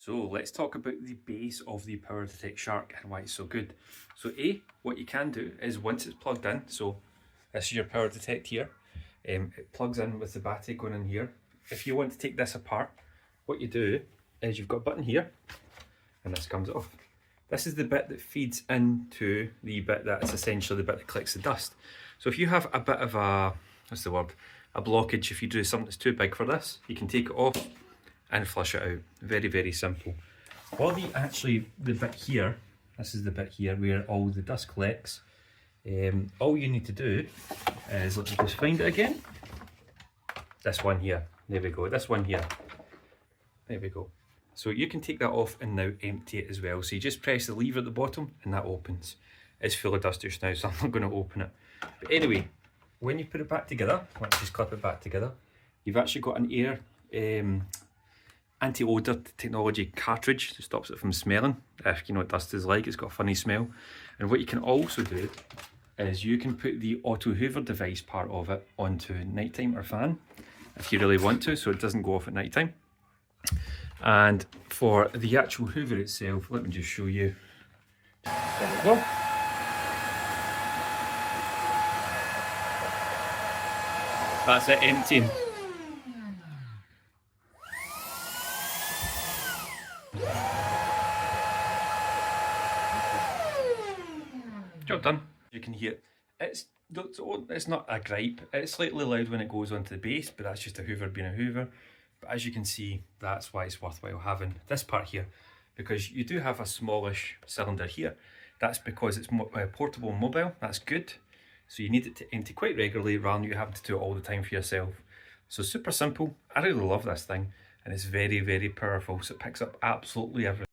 So let's talk about the base of the PowerDetect Shark and why it's so good. So what you can do is once it's plugged in, so this is your PowerDetect here, it plugs in with the battery going in here. If you want to take this apart, what you do is you've got a button here and this comes off. This is the bit that feeds into the bit that is essentially the bit that collects the dust. So if you have a bit of a, what's the word, a blockage, if you do something that's too big for this, you can take it off and flush it out. Very, very simple. Well, the bit here, this is the bit here where all the dust collects. All you need to do is, let me just find it again. This one here, there we go, this one here. There we go. So you can take that off and now empty it as well. So you just press the lever at the bottom and that opens. It's full of dust just now, so I'm not going to open it. But anyway, when you put it back together, let's just clip it back together, you've actually got an air anti-odor technology cartridge that stops it from smelling. If you know what dust is like, it's got a funny smell. And what you can also do is you can put the auto hoover device part of it onto nighttime or fan if you really want to, so it doesn't go off at nighttime. And for the actual hoover itself, let me just show you. There we go. That's it emptying. Job done. You can hear it's not a gripe. It's slightly loud when it goes onto the base, but that's just a hoover being a hoover. But as you can see, that's why it's worthwhile having this part here, because you do have a smallish cylinder here. That's because it's portable and mobile. That's good. So you need it to empty quite regularly rather than you having to do it all the time for yourself. So super simple. I really love this thing, and it's very, very powerful. So it picks up absolutely everything.